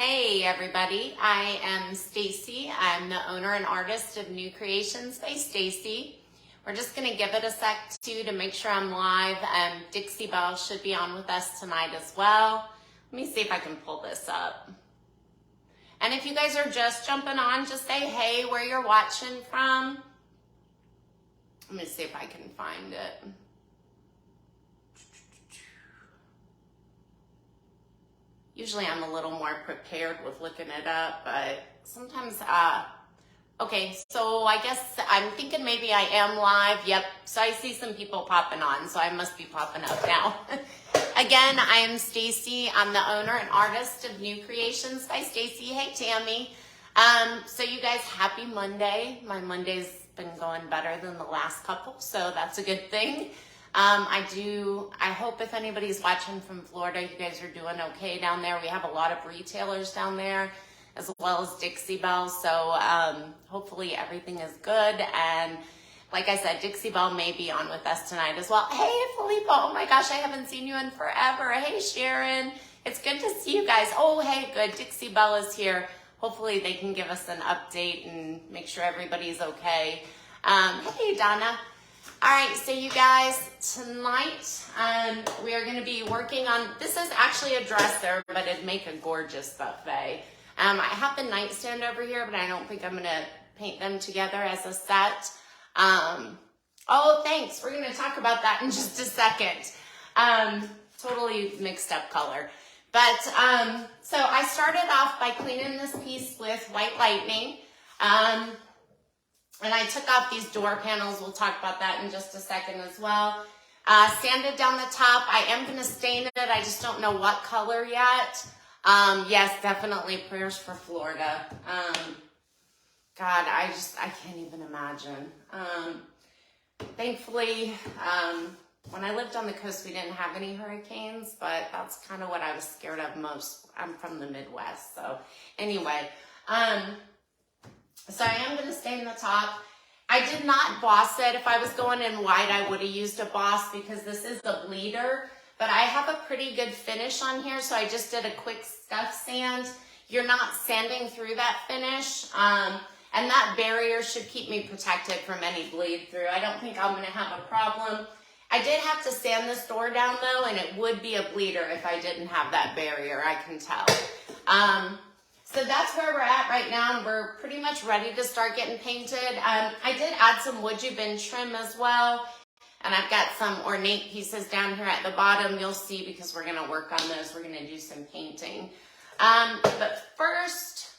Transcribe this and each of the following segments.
Hey everybody, I am Stacy. I'm the owner and artist of New Creations by Stacy. We're just gonna give it a sec too to make sure I'm live. Dixie Belle should be on with us tonight as well. Let me see if I can pull this up. And if you guys are just jumping on, just say hey, where you're watching from. Let me see if I can find it. Usually I'm a little more prepared with looking it up, but sometimes, okay, so I guess I'm thinking maybe I am live. Yep, so I see some people popping on, so I must be popping up now. Again, I am Stacy. I'm the owner and artist of New Creations by Stacy. Hey, Tammy. So you guys, happy Monday. My Monday's been going better than the last couple, so that's a good thing. I hope if anybody's watching from Florida, you guys are doing okay down there. We have a lot of retailers down there, as well as Dixie Belle. So hopefully everything is good. And like I said, Dixie Belle may be on with us tonight as well. Hey, Filippo. Oh my gosh, I haven't seen you in forever. Hey, Sharon. It's good to see you guys. Oh, hey, good. Dixie Belle is here. Hopefully they can give us an update and make sure everybody's okay. Hey, Donna. All right, so you guys, tonight we are going to be working on, this is actually a dresser, but it'd make a gorgeous buffet. I have the nightstand over here, but I don't think I'm going to paint them together as a set. Oh, thanks. We're going to talk about that in just a second. Totally mixed up color. But so I started off by cleaning this piece with White Lightning. And I took off these door panels. We'll talk about that in just a second as well. Sanded down the top. I am going to stain it. I just don't know what color yet. Yes, definitely prayers for Florida. God, I can't even imagine. Thankfully, when I lived on the coast, we didn't have any hurricanes, but that's kind of what I was scared of most. I'm from the Midwest, so anyway. So I am going to stain the top. I did not boss it. If I was going in white, I would have used a boss because this is the bleeder. But I have a pretty good finish on here, so I just did a quick scuff sand. You're not sanding through that finish. And that barrier should keep me protected from any bleed through. I don't think I'm going to have a problem. I did have to sand this door down, though, and it would be a bleeder if I didn't have that barrier, I can tell. So that's where we're at right now, and we're pretty much ready to start getting painted. I did add some wood you bin trim as well, and I've got some ornate pieces down here at the bottom. You'll see because we're going to work on those. We're going to do some painting. But first,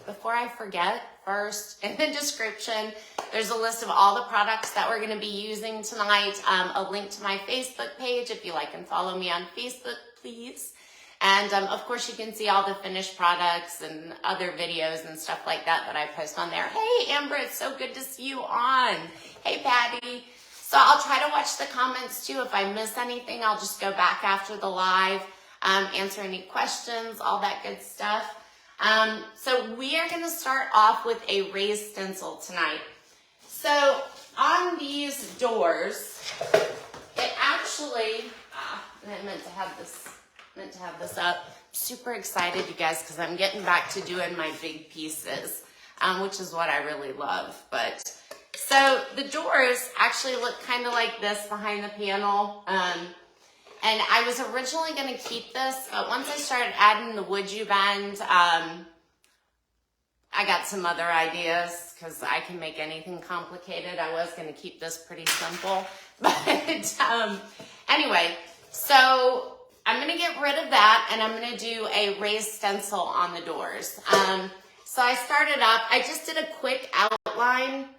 before I forget, first in the description, there's a list of all the products that we're going to be using tonight. A link to my Facebook page if you like and follow me on Facebook, please. And of course, you can see all the finished products and other videos and stuff like that that I post on there. Hey, Amber, it's so good to see you on. Hey, Patty. So I'll try to watch the comments too. If I miss anything, I'll just go back after the live, answer any questions, all that good stuff. So we are going to start off with a raised stencil tonight. So on these doors, it actually, I meant to have this up. I'm super excited, you guys, because I'm getting back to doing my big pieces, which is what I really love. But so the doors actually look kind of like this behind the panel. And I was originally going to keep this, but once I started adding the wood you bend, I got some other ideas because I can make anything complicated. I was going to keep this pretty simple, but anyway, so I'm going to get rid of that, and I'm going to do a raised stencil on the doors. So I started up, I just did a quick outline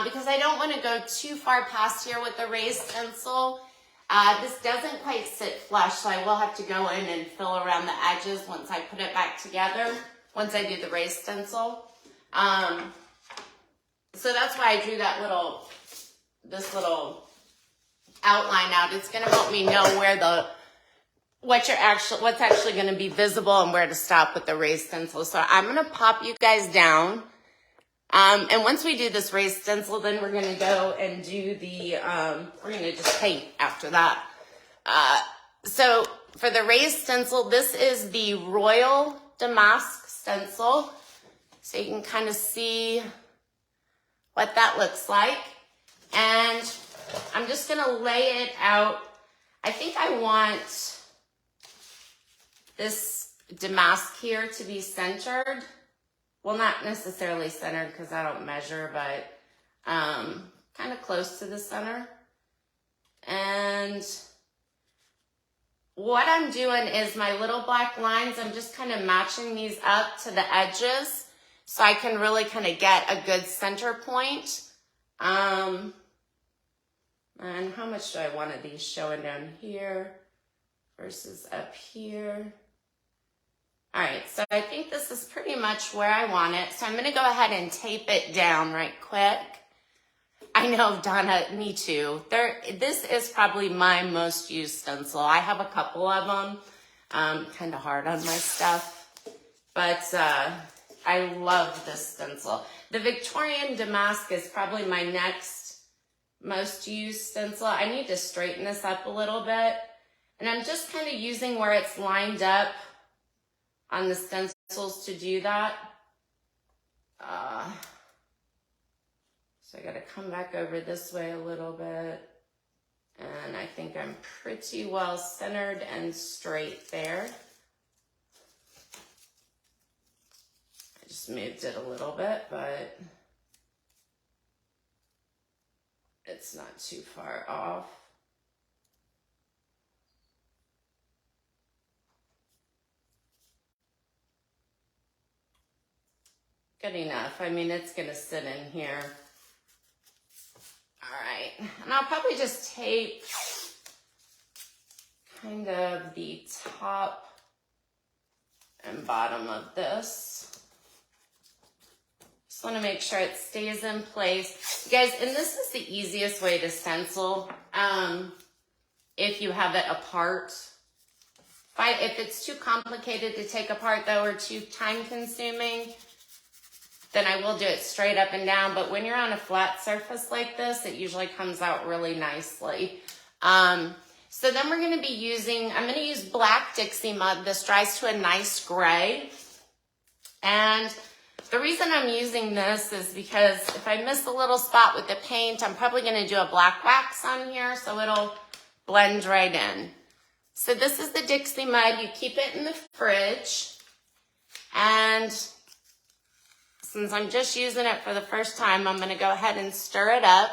because I don't want to go too far past here with the raised stencil. This doesn't quite sit flush, so I will have to go in and fill around the edges once I put it back together, once I do the raised stencil. So that's why I drew that this little outline out. It's going to help me know where what's actually going to be visible and where to stop with the raised stencil. So I'm going to pop you guys down. And once we do this raised stencil, then we're going to go and do we're going to just paint after that. So for the raised stencil, this is the Royal Damask stencil. So you can kind of see what that looks like. And I'm just gonna lay it out. I think I want this damask here to be centered. Well, not necessarily centered because I don't measure, but kind of close to the center. And what I'm doing is my little black lines, I'm just kind of matching these up to the edges so I can really kind of get a good center point. And how much do I want of these showing down here versus up here? All right, so I think this is pretty much where I want it. So I'm gonna go ahead and tape it down right quick. I know, Donna, me too. This is probably my most used stencil. I have a couple of them. Kind of hard on my stuff, but I love this stencil. The Victorian Damask is probably my next most used stencil. I need to straighten this up a little bit. And I'm just kind of using where it's lined up on the stencils to do that. So I gotta come back over this way a little bit. And I think I'm pretty well centered and straight there. I just moved it a little bit, but it's not too far off. Good enough. I mean, it's gonna sit in here. All right, and I'll probably just tape kind of the top and bottom of this. Just want to make sure it stays in place. You guys, and this is the easiest way to stencil if you have it apart. If it's too complicated to take apart though, or too time consuming, then I will do it straight up and down. But when you're on a flat surface like this, it usually comes out really nicely. So then we're gonna be using, I'm gonna use black Dixie mud. This dries to a nice gray. And the reason I'm using this is because if I miss a little spot with the paint, I'm probably gonna do a black wax on here so it'll blend right in. So this is the Dixie mud. You keep it in the fridge. And since I'm just using it for the first time, I'm gonna go ahead and stir it up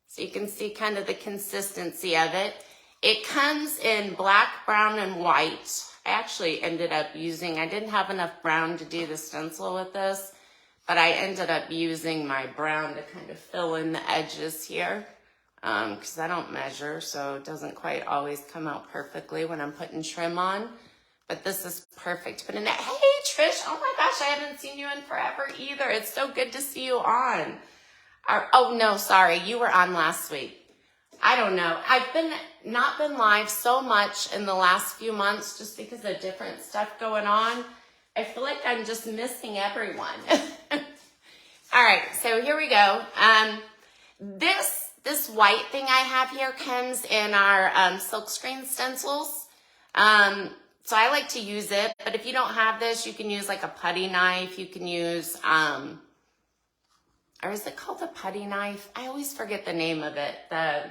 so you can see kind of the consistency of it. It comes in black, brown, and white. I actually ended up using, I didn't have enough brown to do the stencil with this, but I ended up using my brown to kind of fill in the edges here because I don't measure, so it doesn't quite always come out perfectly when I'm putting trim on. But this is perfect. But hey, Trish, oh my gosh, I haven't seen you in forever either. It's so good to see you on. Oh no, sorry, you were on last week. I don't know. I've not been live so much in the last few months just because of different stuff going on. I feel like I'm just missing everyone. All right, so here we go. This white thing I have here comes in our silkscreen stencils. So I like to use it, but if you don't have this, you can use like a putty knife. You can use, or is it called a putty knife? I always forget the name of it. The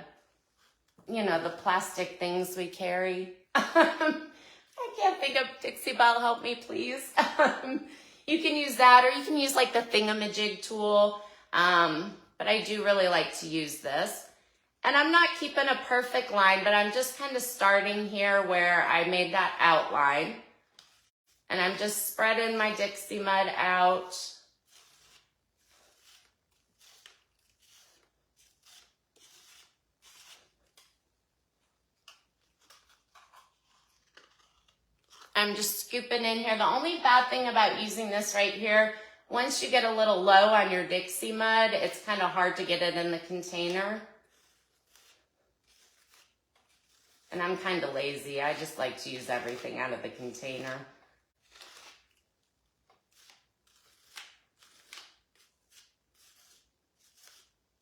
plastic things we carry. I can't think of, Dixie Belle, help me please. You can use that, or you can use like the thingamajig tool. But I do really like to use this. And I'm not keeping a perfect line, but I'm just kind of starting here where I made that outline. And I'm just spreading my Dixie mud out. I'm just scooping in here. The only bad thing about using this right here, once you get a little low on your Dixie mud, it's kind of hard to get it in the container. And I'm kind of lazy. I just like to use everything out of the container.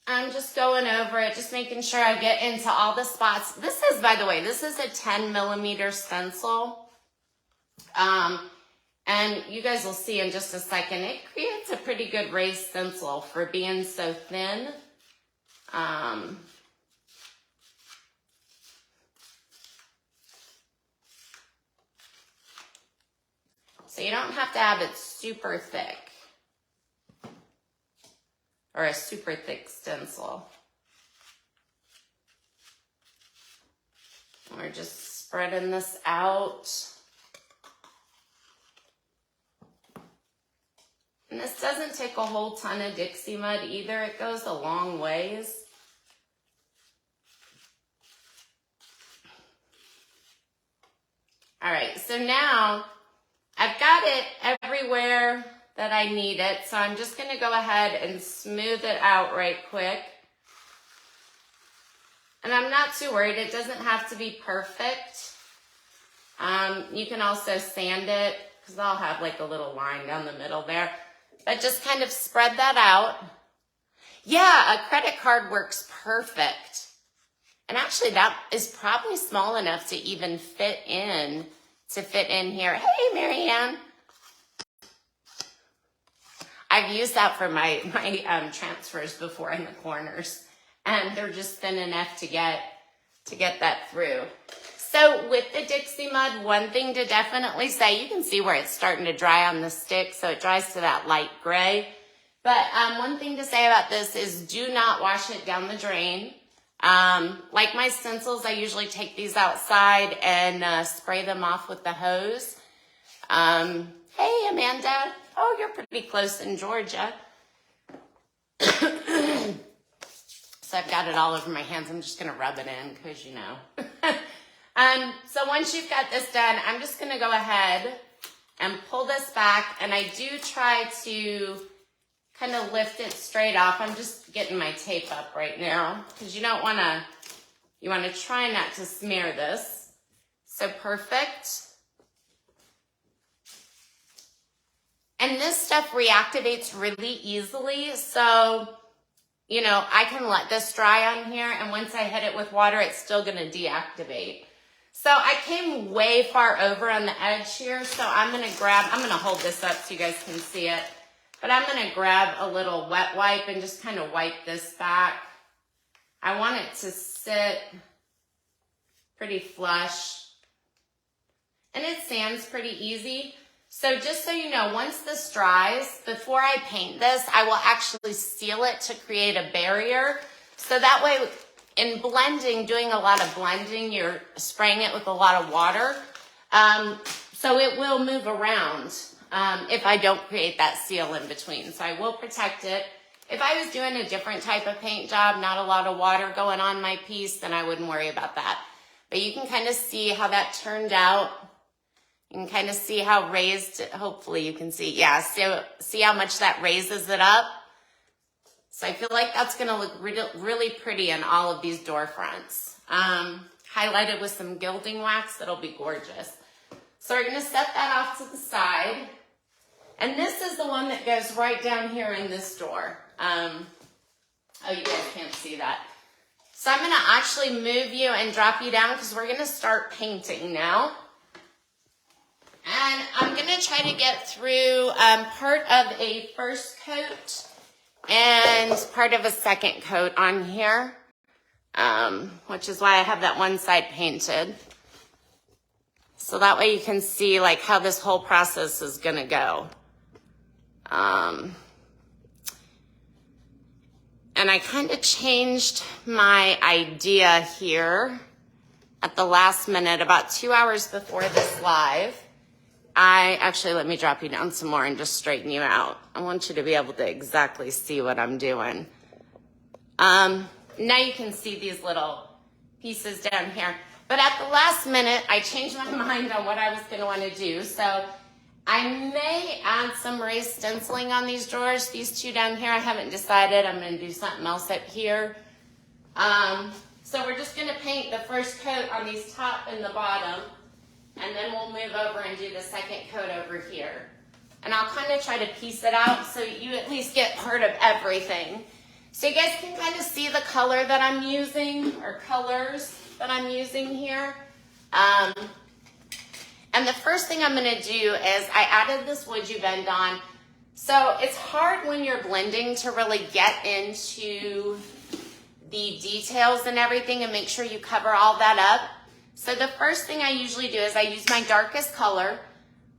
I'm just going over it, just making sure I get into all the spots. This is, by the way, this is a 10mm stencil. And you guys will see in just a second, it creates a pretty good raised stencil for being so thin. So you don't have to have it super thick or a super thick stencil. We're just spreading this out. And this doesn't take a whole ton of Dixie mud either. It goes a long ways. All right, so now I've got it everywhere that I need it. So I'm just gonna go ahead and smooth it out right quick. And I'm not too worried. It doesn't have to be perfect. You can also sand it because I'll have like a little line down the middle there. But just kind of spread that out. Yeah, a credit card works perfect. And actually that is probably small enough to even fit in here. Hey, Marianne. I've used that for my transfers before in the corners. And they're just thin enough to get that through. So with the Dixie mud, one thing to definitely say, you can see where it's starting to dry on the stick, so it dries to that light gray. But one thing to say about this is do not wash it down the drain. Like my stencils, I usually take these outside and spray them off with the hose. Hey, Amanda. Oh, you're pretty close in Georgia. So I've got it all over my hands. I'm just going to rub it in because, you know. So once you've got this done, I'm just going to go ahead and pull this back. And I do try to kind of lift it straight off. I'm just getting my tape up right now because you don't want to, you want to try not to smear this. So perfect. And this stuff reactivates really easily. So, you know, I can let this dry on here. And once I hit it with water, it's still going to deactivate. So I came way far over on the edge here. So I'm going to hold this up so you guys can see it. But I'm going to grab a little wet wipe and just kind of wipe this back. I want it to sit pretty flush. And it sands pretty easy. So just so you know, once this dries, before I paint this, I will actually seal it to create a barrier. So that way, in blending, doing a lot of blending, you're spraying it with a lot of water. So it will move around if I don't create that seal in between. So I will protect it. If I was doing a different type of paint job, not a lot of water going on my piece, then I wouldn't worry about that. But you can kind of see how that turned out. You can kind of see how raised, hopefully you can see, yeah, see how much that raises it up. So I feel like that's going to look really pretty in all of these door fronts. Highlighted with some gilding wax, that'll be gorgeous. So we're going to set that off to the side. And this is the one that goes right down here in this door. Oh, you guys can't see that. So I'm going to actually move you and drop you down because we're going to start painting now. And I'm going to try to get through part of a first coat and part of a second coat on here, which is why I have that one side painted. So that way you can see like how this whole process is going to go. And I kind of changed my idea here at the last minute, about 2 hours before this live. Actually, let me drop you down some more and just straighten you out. I want you to be able to exactly see what I'm doing. Now you can see these little pieces down here. But at the last minute, I changed my mind on what I was going to want to do. So I may add some raised stenciling on these drawers. These two down here, I haven't decided. I'm going to do something else up here. So we're just going to paint the first coat on these top and the bottom. And then we'll move over and do the second coat over here. And I'll kind of try to piece it out so you at least get part of everything. So you guys can kind of see the color that I'm using, or colors that I'm using here. And the first thing I'm gonna do is I added this wood you bend on. So it's hard when you're blending to really get into the details and everything and make sure you cover all that up. So the first thing I usually do is I use my darkest color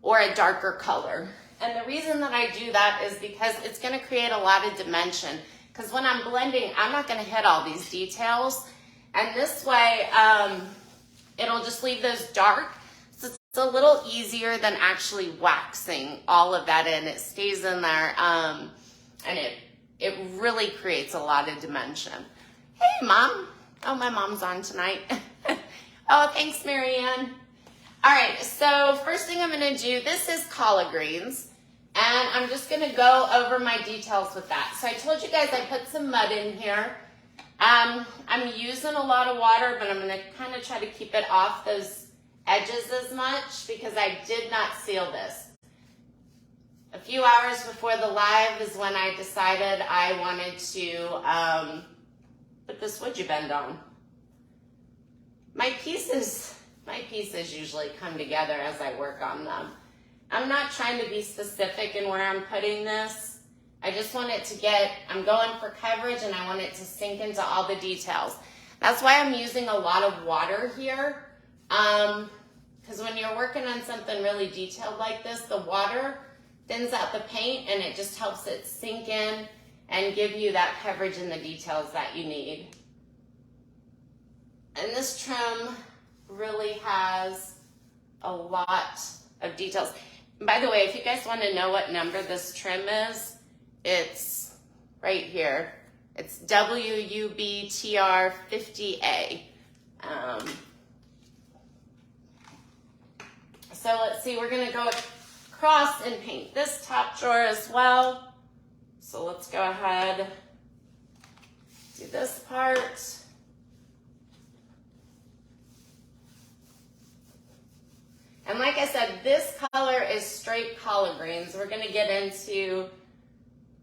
or a darker color. And the reason that I do that is because it's gonna create a lot of dimension. Because when I'm blending, I'm not gonna hit all these details. And this way, it'll just leave those dark. So it's a little easier than actually waxing all of that in. It stays in there, and it really creates a lot of dimension. Hey, Mom. Oh, my mom's on tonight. Oh, thanks, Marianne. All right, so first thing I'm gonna do, this is collard greens, and I'm just gonna go over my details with that. So I told you guys I put some mud in here. I'm using a lot of water, but I'm gonna kind of try to keep it off those edges as much because I did not seal this. A few hours before the live is when I decided I wanted to put this wood you bend on. My pieces usually come together as I work on them. I'm not trying to be specific in where I'm putting this. I just want it to get, I'm going for coverage and I want it to sink into all the details. That's why I'm using a lot of water here. Because when you're working on something really detailed like this, the water thins out the paint and it just helps it sink in and give you that coverage in the details that you need. And this trim really has a lot of details. By the way, if you guys want to know what number this trim is, it's right here. It's WUBTR 50A. So let's see, we're gonna go across and paint this top drawer as well. So let's go ahead, do this part. And like I said, this color is straight collard greens. We're gonna get into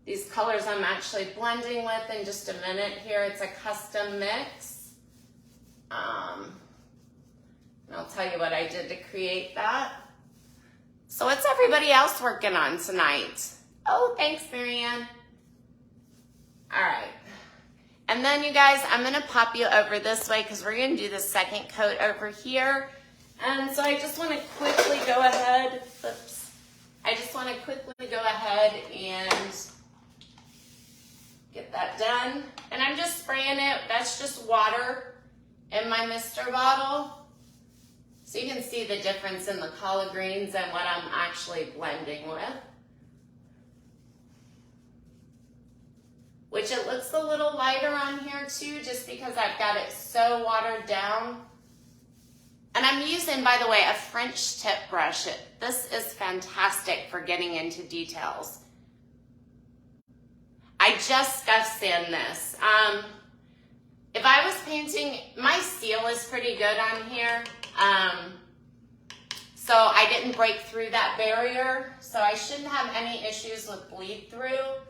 these colors I'm actually blending with in just a minute here. It's a custom mix. And I'll tell you what I did to create that. So what's everybody else working on tonight? Oh, thanks, Marianne. All right. And then you guys, I'm gonna pop you over this way because we're gonna do the second coat over here. And so I just wanna quickly go ahead, and get that done. And I'm just spraying it, that's just water in my mister bottle. So you can see the difference in the collard greens and what I'm actually blending with. Which it looks a little lighter on here too, just because I've got it so watered down. And I'm using, by the way, a French tip brush. This is fantastic for getting into details. I just scuff sand this. If I was painting, my seal is pretty good on here. So I didn't break through that barrier. So I shouldn't have any issues with bleed through.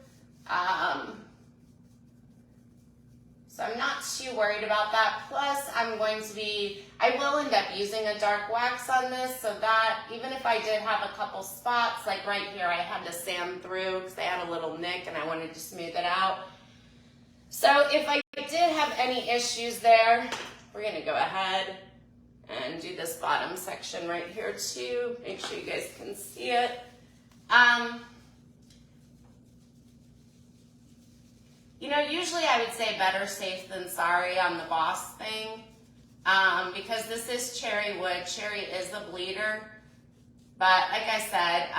So I'm not too worried about that. Plus, I will end up using a dark wax on this so that even if I did have a couple spots, like right here, I had to sand through because they had a little nick and I wanted to smooth it out. So if I did have any issues there, we're gonna go ahead and do this bottom section right here too. Make sure you guys can see it. You know, usually I would say better safe than sorry on the Boss thing, because this is cherry wood. Cherry is a bleeder, but like I said,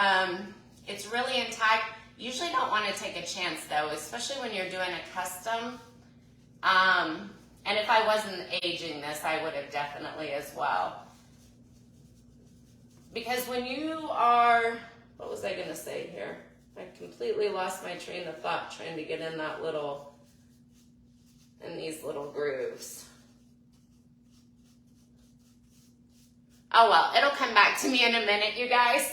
it's really intact. Usually don't want to take a chance though, especially when you're doing a custom. And if I wasn't aging this, I would have definitely as well. Because when you are, what was I gonna say here? I completely lost my train of thought trying to get in these little grooves. Oh well, it'll come back to me in a minute, you guys.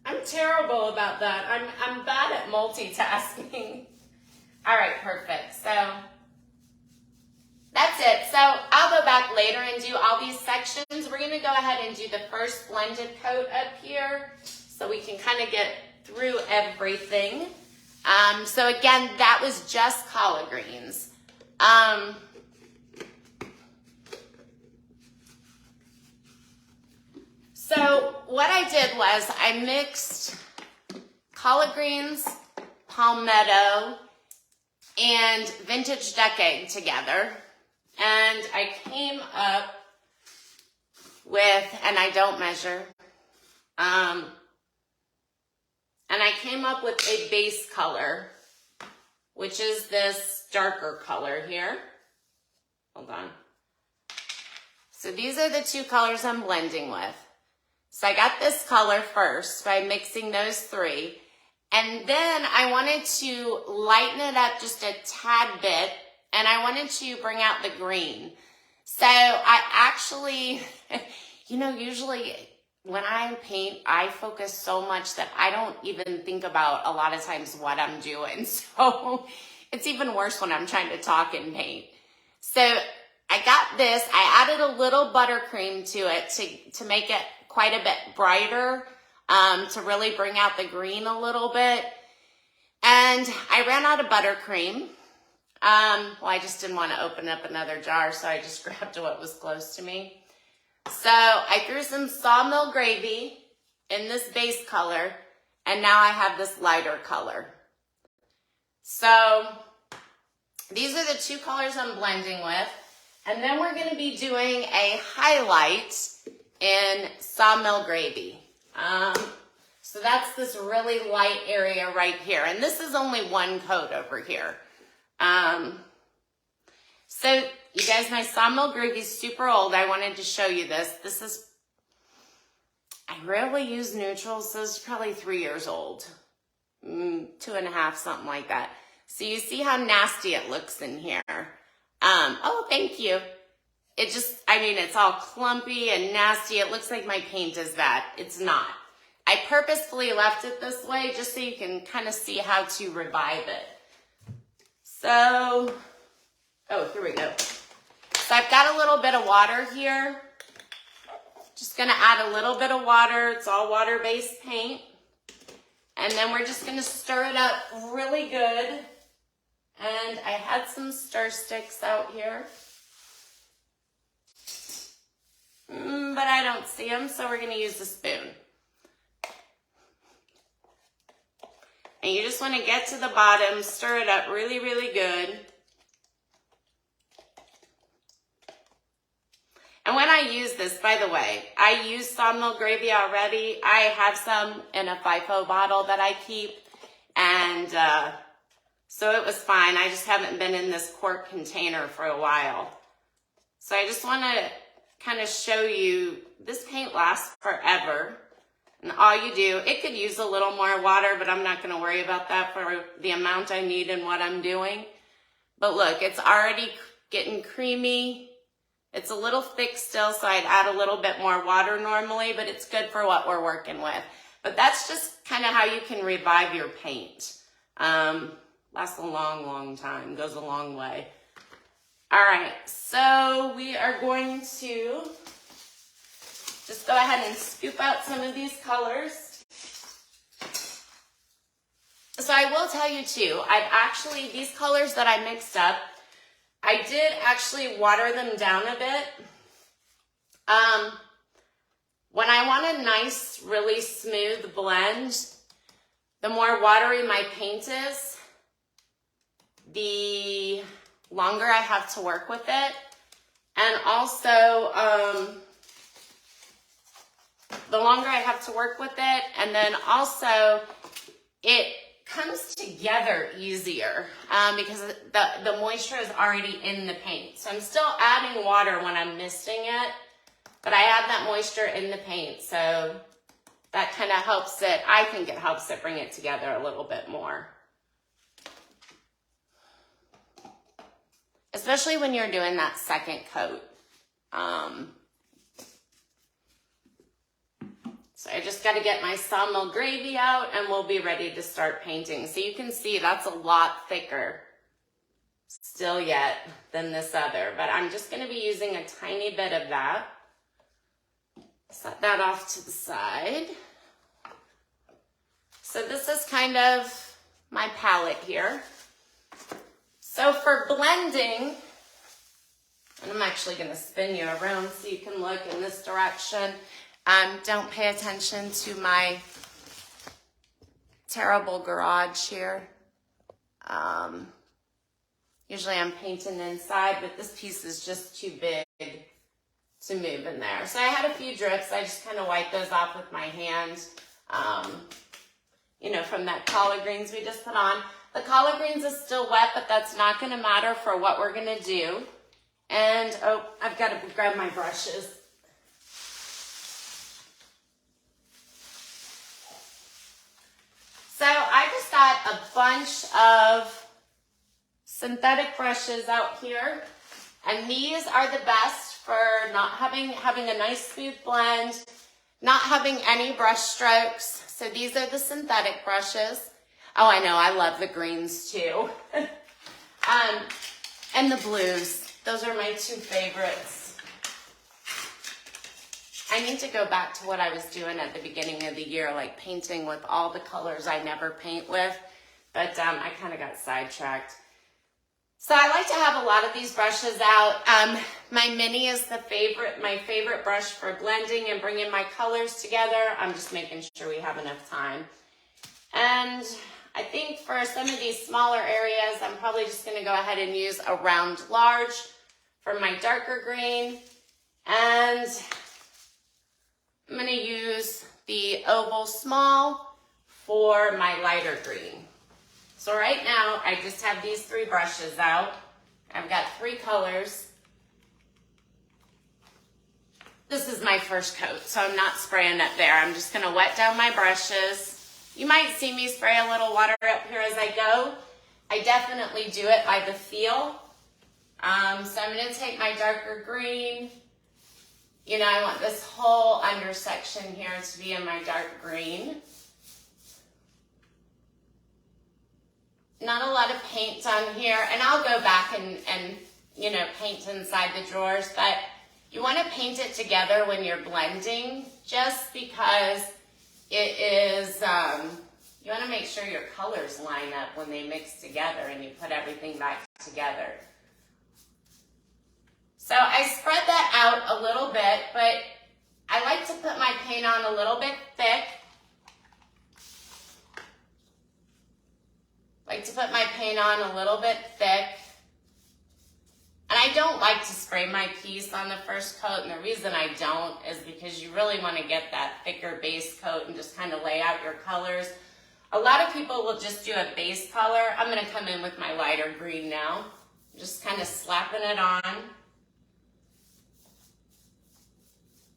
I'm terrible about that. I'm bad at multitasking. All right, perfect. So that's it. So I'll go back later and do all these sections. We're going to go ahead and do the first blended coat up here so we can kind of get through everything. So again, that was just collard greens. So what I did was I mixed collard greens, palmetto, and vintage duck egg together. And I came up with, and I don't measure, and I came up with a base color, which is this darker color here. Hold on. So these are the two colors I'm blending with. So I got this color first by mixing those three. And then I wanted to lighten it up just a tad bit, and I wanted to bring out the green. So I actually, usually when I paint, I focus so much that I don't even think about a lot of times what I'm doing. So it's even worse when I'm trying to talk and paint. So I got this, I added a little buttercream to it to make it quite a bit brighter, to really bring out the green a little bit. And I ran out of buttercream. Well, I just didn't want to open up another jar, so I just grabbed what was close to me. So I threw some sawmill gravy in this base color, and now I have this lighter color. So these are the two colors I'm blending with. And then we're going to be doing a highlight in sawmill gravy. So that's this really light area right here. And this is only one coat over here. So you guys, my sawmill gravy is super old. I wanted to show you this. I rarely use neutrals, so it's probably 3 years old. 2.5, something like that. So you see how nasty it looks in here. Oh, thank you. It's all clumpy and nasty. It looks like my paint is bad. It's not. I purposefully left it this way just so you can kind of see how to revive it. So, here we go. So I've got a little bit of water here. Just gonna add a little bit of water. It's all water-based paint. And then we're just gonna stir it up really good. And I had some stir sticks out here. But I don't see them, so we're gonna use the spoon. And you just wanna get to the bottom, stir it up really, really good. And when I use this, by the way, I use sawmill gravy already. I have some in a FIFO bottle that I keep. And so it was fine. I just haven't been in this quart container for a while. So I just want to kind of show you, this paint lasts forever. And all you do, it could use a little more water, but I'm not going to worry about that for the amount I need and what I'm doing. But look, it's already getting creamy. It's a little thick still, so I'd add a little bit more water normally, but it's good for what we're working with. But that's just kind of how you can revive your paint. Lasts a long, long time, goes a long way. All right, so we are going to just go ahead and scoop out some of these colors. So I will tell you too, these colors that I mixed up, I did actually water them down a bit. When I want a nice, really smooth blend, the more watery my paint is, the longer I have to work with it. And also, the longer I have to work with it, and then also it comes together easier because the moisture is already in the paint. So I'm still adding water when I'm misting it, but I have that moisture in the paint. So that kind of helps it, I think it helps it bring it together a little bit more. Especially when you're doing that second coat. So I just got to get my sawmill gravy out and we'll be ready to start painting. So you can see that's a lot thicker still yet than this other, but I'm just going to be using a tiny bit of that. Set that off to the side. So this is kind of my palette here. So for blending, and I'm actually going to spin you around so you can look in this direction. Don't pay attention to my terrible garage here. Usually I'm painting inside, but this piece is just too big to move in there. So I had a few drips. I just kind of wiped those off with my hand, you know, from that collard greens we just put on. The collard greens is still wet, but that's not going to matter for what we're going to do. And, oh, I've got to grab my brushes. So I just got a bunch of synthetic brushes out here. And these are the best for not having a nice smooth blend, not having any brush strokes. So these are the synthetic brushes. Oh, I know, I love the greens too. And the blues. Those are my two favorites. I need to go back to what I was doing at the beginning of the year, like painting with all the colors I never paint with, but I kind of got sidetracked. So I like to have a lot of these brushes out. My mini is my favorite brush for blending and bringing my colors together. I'm just making sure we have enough time. And I think for some of these smaller areas, I'm probably just going to go ahead and use a round large for my darker green. And I'm going to use the oval small for my lighter green. So right now, I just have these three brushes out. I've got three colors. This is my first coat, so I'm not spraying up there. I'm just gonna wet down my brushes. You might see me spray a little water up here as I go. I definitely do it by the feel. So I'm gonna take my darker green. You know, I want this whole under section here to be in my dark green. Not a lot of paint on here, and I'll go back and you know, paint inside the drawers, but you want to paint it together when you're blending, just because it is, you want to make sure your colors line up when they mix together and you put everything back together. So I spread that out a little bit, but I like to put my paint on a little bit thick. Like to put my paint on a little bit thick. And I don't like to spray my piece on the first coat, and the reason I don't is because you really want to get that thicker base coat and just kind of lay out your colors. A lot of people will just do a base color. I'm going to come in with my lighter green now. Just kind of slapping it on.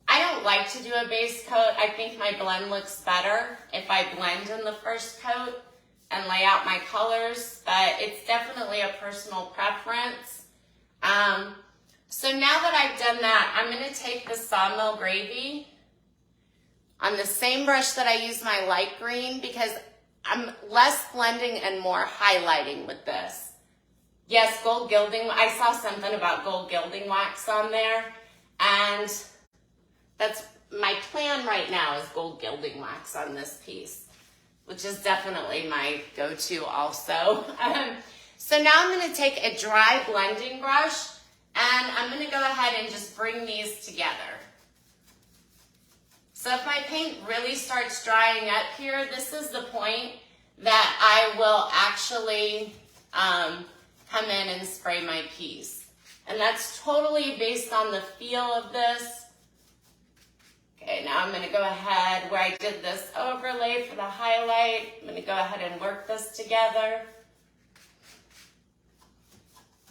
I don't like to do a base coat. I think my blend looks better if I blend in the first coat and lay out my colors, but it's definitely a personal preference. So now that I've done that, I'm going to take the Sawmill Gravy on the same brush that I use my light green, because I'm less blending and more highlighting with this. Yes, gold gilding. I saw something about gold gilding wax on there, and that's my plan right now is gold gilding wax on this piece, which is definitely my go-to also. So now I'm going to take a dry blending brush, and I'm going to go ahead and just bring these together. So if my paint really starts drying up here, this is the point that I will actually come in and spray my piece. And that's totally based on the feel of this. Okay, now I'm going to go ahead where I did this overlay for the highlight. I'm going to go ahead and work this together.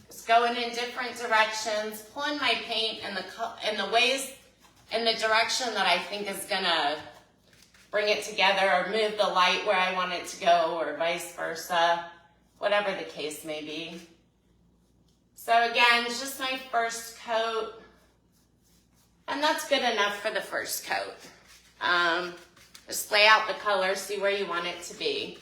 Just going in different directions, pulling my paint in the direction that I think is going to bring it together, or move the light where I want it to go, or vice versa, whatever the case may be. So again, it's just my first coat. And that's good enough for the first coat. Just lay out the color, see where you want it to be.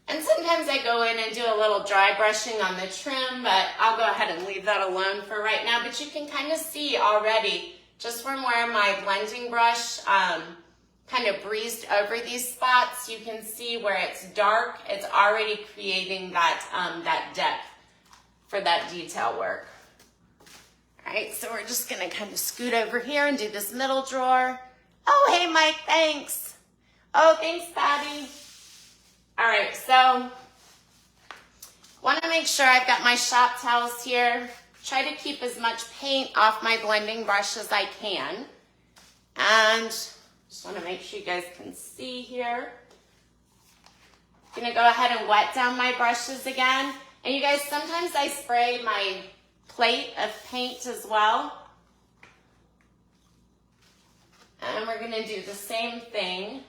And sometimes I go in and do a little dry brushing on the trim, but I'll go ahead and leave that alone for right now. But you can kind of see already, just from where my blending brush kind of breezed over these spots, you can see where it's dark, it's already creating that, that depth for that detail work. All right, so we're just gonna kind of scoot over here and do this middle drawer. Oh, hey, Mike, thanks. Oh, thanks, Patty. All right, so want to make sure I've got my shop towels here. Try to keep as much paint off my blending brush as I can. And just want to make sure you guys can see here. I'm gonna go ahead and wet down my brushes again. And you guys, sometimes I spray my plate of paint as well. And we're gonna do the same thing.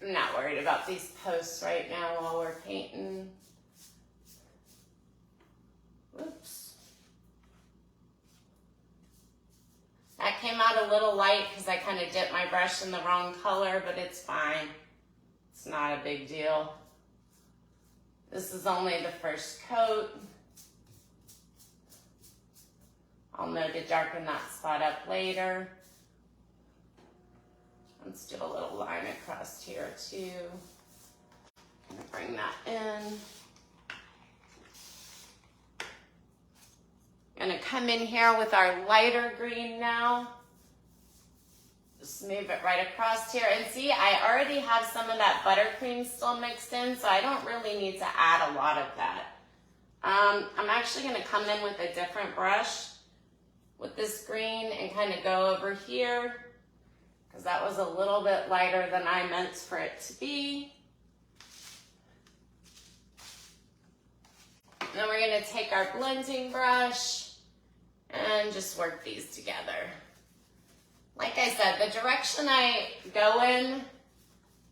I'm not worried about these posts right now while we're painting. Oops. That came out a little light because I kind of dipped my brush in the wrong color, but it's fine. It's not a big deal. This is only the first coat. I'll know to darken that spot up later. Let's do a little line across here too. I'm gonna bring that in. Gonna come in here with our lighter green now. Just move it right across here. And see, I already have some of that buttercream still mixed in, so I don't really need to add a lot of that. I'm actually gonna come in with a different brush with this green and kind of go over here, because that was a little bit lighter than I meant for it to be. And then we're gonna take our blending brush and just work these together. Like I said, the direction I go in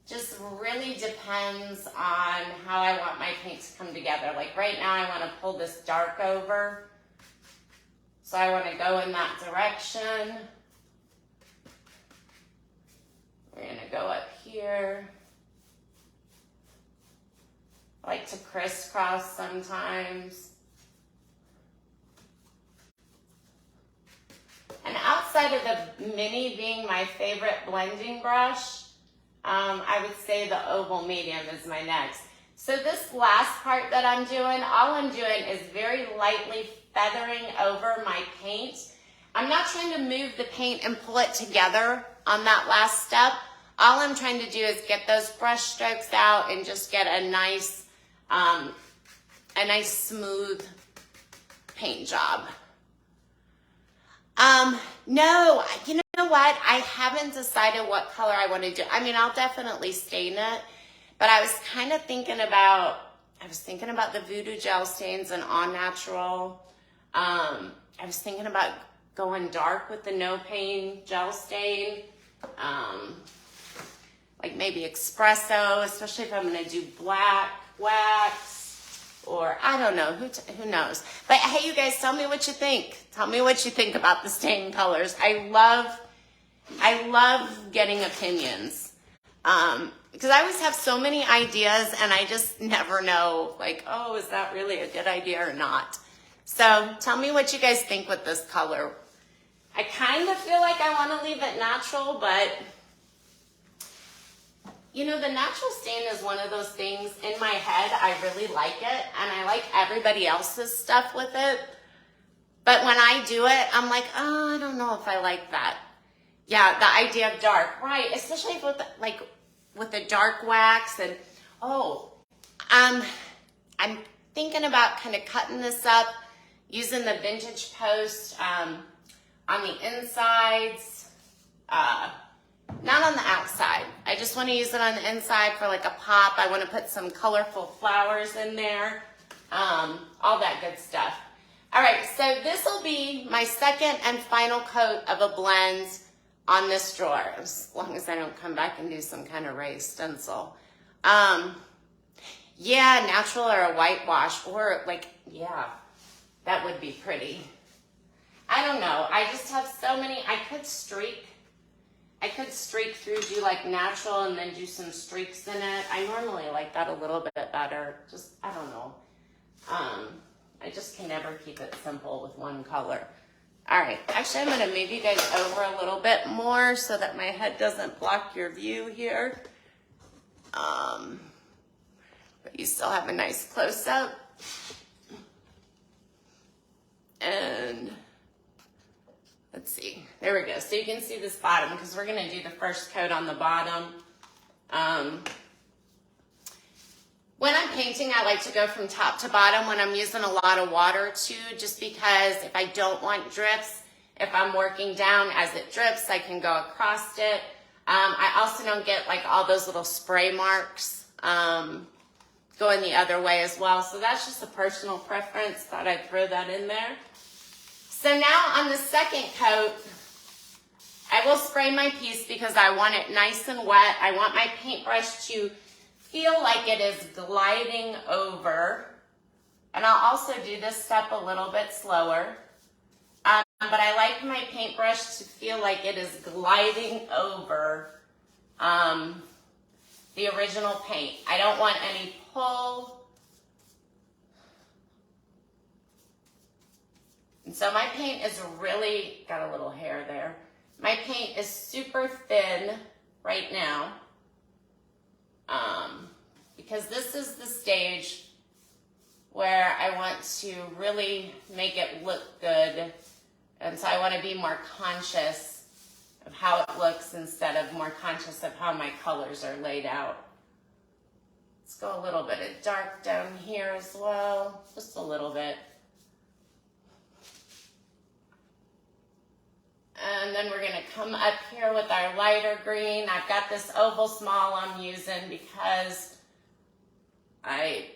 just really depends on how I want my paint to come together. Like right now I wanna pull this dark over. So I wanna go in that direction. We're gonna go up here. I like to crisscross sometimes. And outside of the mini being my favorite blending brush, I would say the oval medium is my next. So this last part that I'm doing, all I'm doing is very lightly feathering over my paint. I'm not trying to move the paint and pull it together on that last step. All I'm trying to do is get those brush strokes out and just get a nice smooth paint job. No, you know what? I haven't decided what color I want to do. I mean, I'll definitely stain it, but I was kind of thinking about, the Voodoo gel stains and All Natural. I was thinking about going dark with the No Pain gel stain. Like maybe espresso, especially if I'm going to do black wax. Or I don't know, who knows. But hey, you guys, tell me what you think. Tell me what you think about the stain colors. I love getting opinions. Because I always have so many ideas and I just never know, like, oh, is that really a good idea or not? So tell me what you guys think with this color. I kind of feel like I want to leave it natural, but you know, the natural stain is one of those things in my head, I really like it, and I like everybody else's stuff with it. But when I do it, I'm like, oh, I don't know if I like that. Yeah, the idea of dark, right? Especially with the dark wax and, I'm thinking about kind of cutting this up, using the vintage post on the insides, not on the outside. I just want to use it on the inside for like a pop. I want to put some colorful flowers in there, all that good stuff. All right, so this will be my second and final coat of a blend on this drawer, as long as I don't come back and do some kind of raised stencil. Yeah, natural or a whitewash, or like, yeah, that would be pretty. I don't know. I just have so many. I could streak through, do like natural and then do some streaks in it. I normally like that a little bit better. Just, I don't know. I just can never keep it simple with one color. All right, actually I'm gonna move you guys over a little bit more so that my head doesn't block your view here. But you still have a nice close-up. And let's see, there we go. So you can see this bottom because we're gonna do the first coat on the bottom. When I'm painting, I like to go from top to bottom when I'm using a lot of water too, just because if I don't want drips, if I'm working down as it drips, I can go across it. I also don't get like all those little spray marks going the other way as well. So that's just a personal preference. Thought I'd throw that in there. So now on the second coat, I will spray my piece because I want it nice and wet. I want my paintbrush to feel like it is gliding over. And I'll also do this step a little bit slower. But I like my paintbrush to feel like it is gliding over the original paint. I don't want any pull. And so my paint is really, got a little hair there. My paint is super thin right now. Because this is the stage where I want to really make it look good. And so I want to be more conscious of how it looks instead of more conscious of how my colors are laid out. Let's go a little bit of dark down here as well, just a little bit. And then we're gonna come up here with our lighter green. I've got this oval small I'm using because I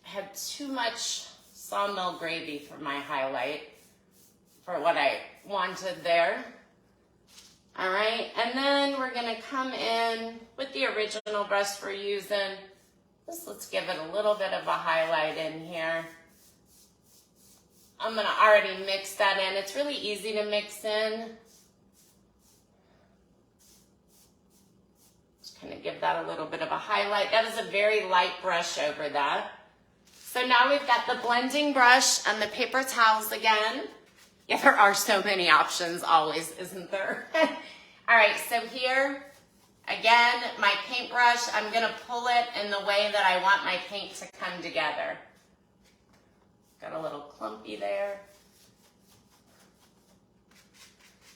have too much sawmill gravy for my highlight, for what I wanted there. All right, and then we're gonna come in with the original brush we're using. Let's give it a little bit of a highlight in here. I'm gonna already mix that in. It's really easy to mix in. Just kind of give that a little bit of a highlight. That is a very light brush over that. So now we've got the blending brush and the paper towels again. Yeah, there are so many options always, isn't there? All right, so here, again, my paintbrush, I'm gonna pull it in the way that I want my paint to come together. Got a little clumpy there.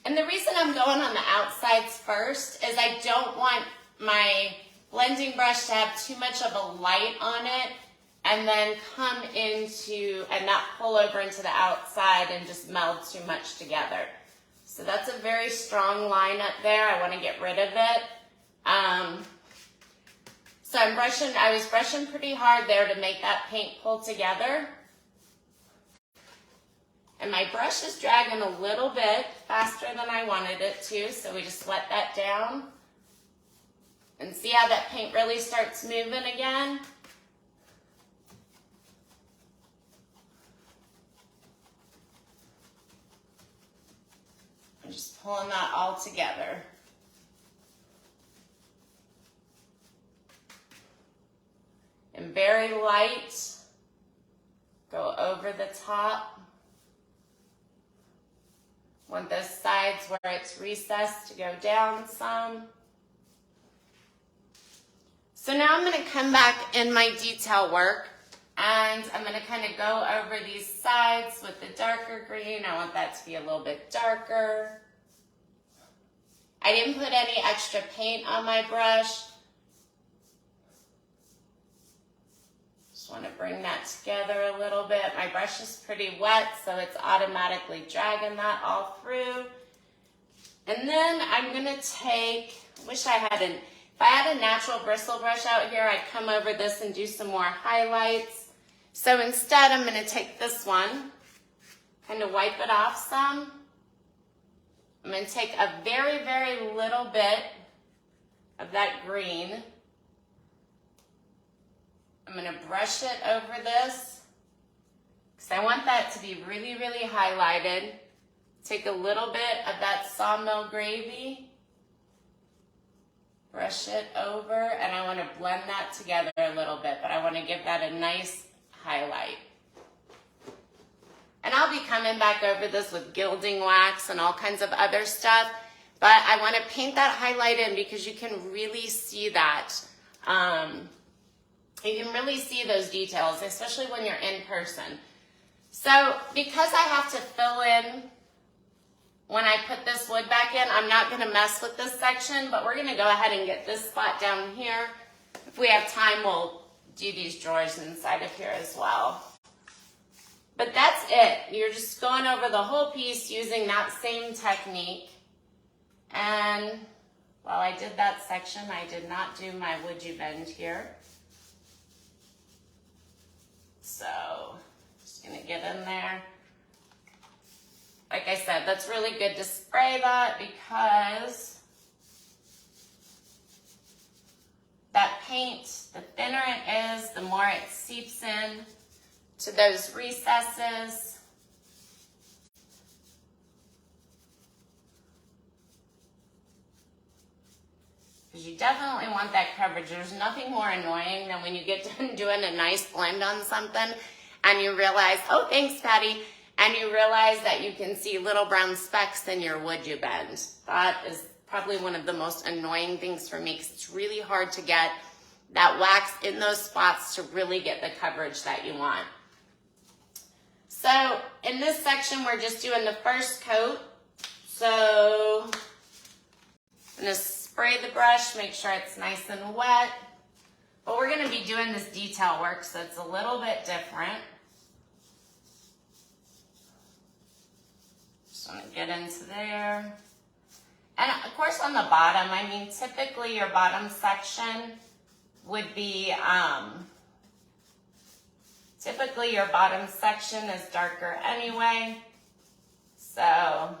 And the reason I'm going on the outsides first is I don't want my blending brush to have too much of a light on it and then come into and not pull over into the outside and just meld too much together. So that's a very strong line up there. I want to get rid of it. So I was brushing pretty hard there to make that paint pull together. And my brush is dragging a little bit faster than I wanted it to, so we just let that down. And see how that paint really starts moving again? I'm just pulling that all together. And very light, go over the top. Want those sides where it's recessed to go down some. So now I'm going to come back in my detail work and I'm going to kind of go over these sides with the darker green. I want that to be a little bit darker. I didn't put any extra paint on my brush. Just want to bring that together a little bit. My brush is pretty wet, so it's automatically dragging that all through. And then I'm going to take, if I had a natural bristle brush out here, I'd come over this and do some more highlights. So instead, I'm going to take this one, kind of wipe it off some. I'm going to take a very, very little bit of that green. I'm going to brush it over this because I want that to be really, really highlighted. take a little bit of that sawmill gravy, brush it over, and I want to blend that together a little bit, but I want to give that a nice highlight. And I'll be coming back over this with gilding wax and all kinds of other stuff, but I want to paint that highlight in because you can really see that. You can really see those details, especially when you're in person. So because I have to fill in when I put this wood back in, I'm not going to mess with this section, but we're going to go ahead and get this spot down here. If we have time, we'll do these drawers inside of here as well. But that's it. You're just going over the whole piece using that same technique. And while I did that section, I did not do my would you bend here. So just going to get in there. Like I said, that's really good to spray that because that paint, the thinner it is, the more it seeps in to those recesses. Because you definitely want that coverage. There's nothing more annoying than when you get done doing a nice blend on something and you realize, oh, thanks, Patty. And you realize that you can see little brown specks in your wood you bend. That is probably one of the most annoying things for me because it's really hard to get that wax in those spots to really get the coverage that you want. So in this section, we're just doing the first coat. So I'm gonna spray the brush, make sure it's nice and wet. But we're gonna be doing this detail work, so it's a little bit different. Just want to get into there. And of course on the bottom, I mean, typically your bottom section would be, typically your bottom section is darker anyway. So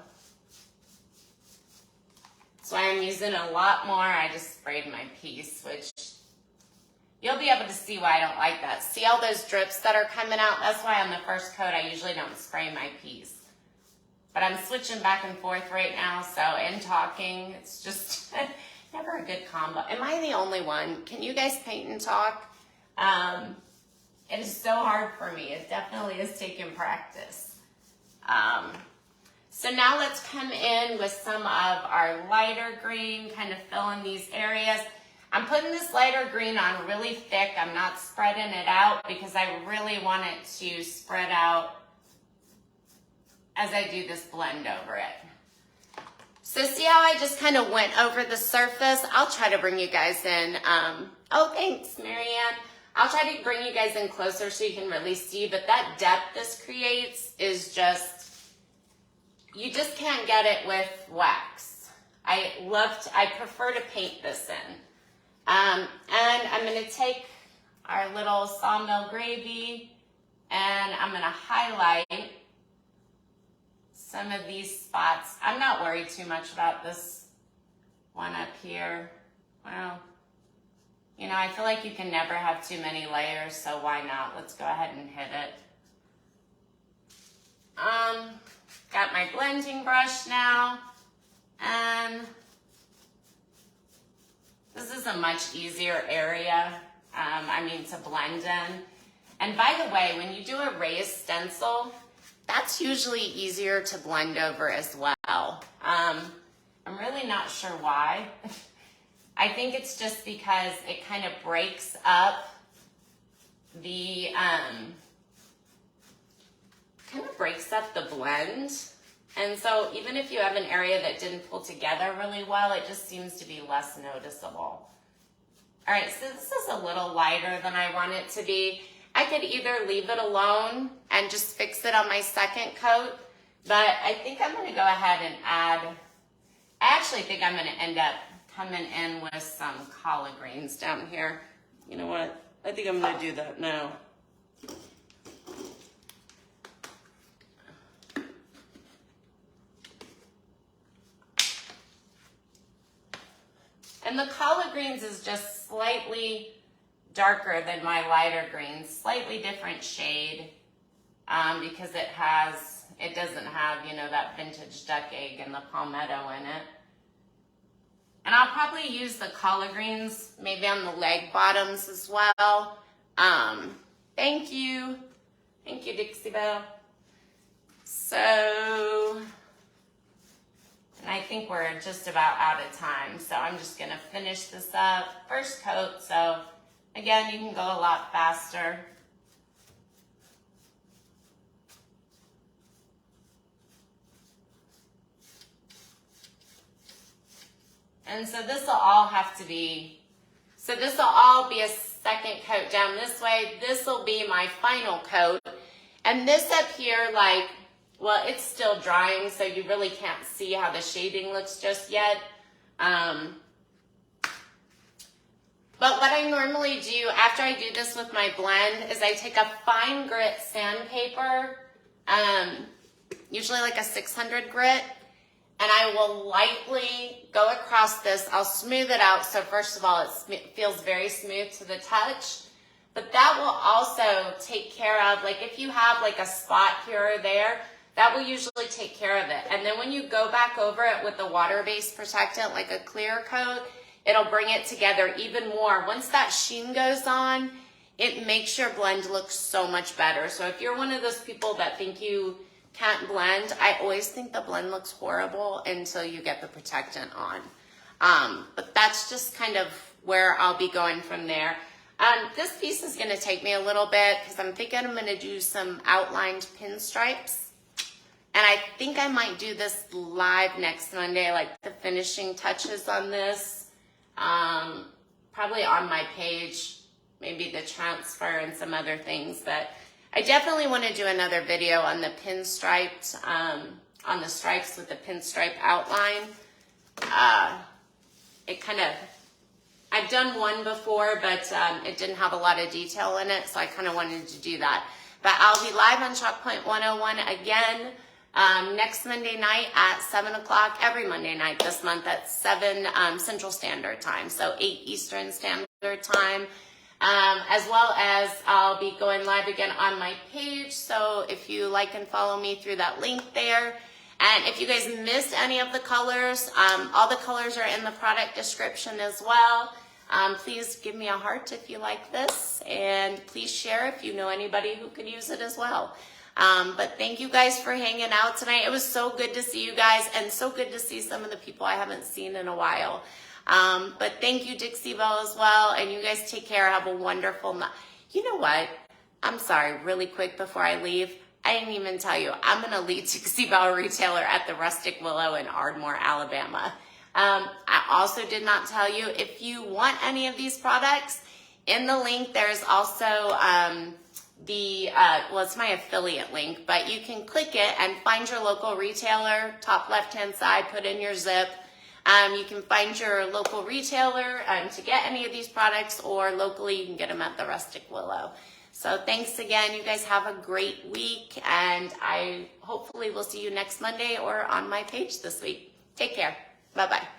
that's why I'm using a lot more. I just sprayed my piece, which you'll be able to see why I don't like that. See all those drips that are coming out? That's why on the first coat, I usually don't spray my piece. But I'm switching back and forth right now, so in talking, it's just never a good combo. Am I the only one? Can you guys paint and talk? It is so hard for me. It definitely is taking practice. So now let's come in with some of our lighter green, kind of fill in these areas. I'm putting this lighter green on really thick. I'm not spreading it out because I really want it to spread out as I do this blend over it. So see how I just kind of went over the surface? I'll try to bring you guys in. Oh, thanks, Marianne. I'll try to bring you guys in closer so you can really see, but that depth this creates is just, you just can't get it with wax. I prefer to paint this in. And I'm gonna take our little sawmill gravy and I'm gonna highlight some of these spots. I'm not worried too much about this one up here. Well, you know, I feel like you can never have too many layers, so why not? Let's go ahead and hit it. Got my blending brush now, and this is a much easier area, to blend in. And by the way, when you do a raised stencil, that's usually easier to blend over as well. I'm really not sure why. I think it's just because it kind of breaks up the, blend. And so even if you have an area that didn't pull together really well, it just seems to be less noticeable. All right, so this is a little lighter than I want it to be. I could either leave it alone and just fix it on my second coat, but I think I'm gonna go ahead and I actually think I'm gonna end up coming in with some collard greens down here. You know what? I think I'm gonna do that now. And the collard greens is just slightly darker than my lighter greens, slightly different shade because it it doesn't have, you know, that vintage duck egg and the palmetto in it. And I'll probably use the collard greens maybe on the leg bottoms as well. Thank you. Thank you, Dixie Belle. So, and I think we're just about out of time. So I'm just gonna finish this up. First coat, so again, you can go a lot faster. And so this will all have to be, so this will all be a second coat down this way. This will be my final coat. And this up here, like, well, it's still drying, so you really can't see how the shading looks just yet. But what I normally do after I do this with my blend is I take a fine grit sandpaper, usually like a 600 grit, and I will lightly go across this. I'll smooth it out, so first of all, it feels very smooth to the touch. But that will also take care of, like if you have like a spot here or there, that will usually take care of it. And then when you go back over it with the water-based protectant, like a clear coat, it'll bring it together even more. Once that sheen goes on, it makes your blend look so much better. So if you're one of those people that think you can't blend, I always think the blend looks horrible until you get the protectant on. But that's just kind of where I'll be going from there. This piece is gonna take me a little bit because I'm thinking I'm gonna do some outlined pinstripes. And I think I might do this live next Monday, like the finishing touches on this. Probably on my page, maybe the transfer and some other things, but I definitely want to do another video on the pinstriped, on the stripes with the pinstripe outline. I've done one before, but it didn't have a lot of detail in it, so I kind of wanted to do that. But I'll be live on Chalk Point 101 again next Monday night at 7 o'clock, every Monday night this month at 7 Central Standard Time, so 8 Eastern Standard Time. As well as I'll be going live again on my page, so if you like and follow me through that link there. And if you guys missed any of the colors, all the colors are in the product description as well. Please give me a heart if you like this, and please share if you know anybody who could use it as well. But thank you guys for hanging out tonight. It was so good to see you guys, and so good to see some of the people I haven't seen in a while. But thank you, Dixie Belle, as well, and you guys take care. Have a wonderful night. You know what? I'm sorry, really quick before I leave. I didn't even tell you. I'm an elite Dixie Belle retailer at the Rustic Willow in Ardmore, Alabama. I also did not tell you, if you want any of these products, in the link there's also well, it's my affiliate link, but you can click it and find your local retailer, top left-hand side, put in your zip. You can find your local retailer to get any of these products, or locally you can get them at the Rustic Willow. So thanks again. You guys have a great week, and I hopefully will see you next Monday or on my page this week. Take care. Bye-bye.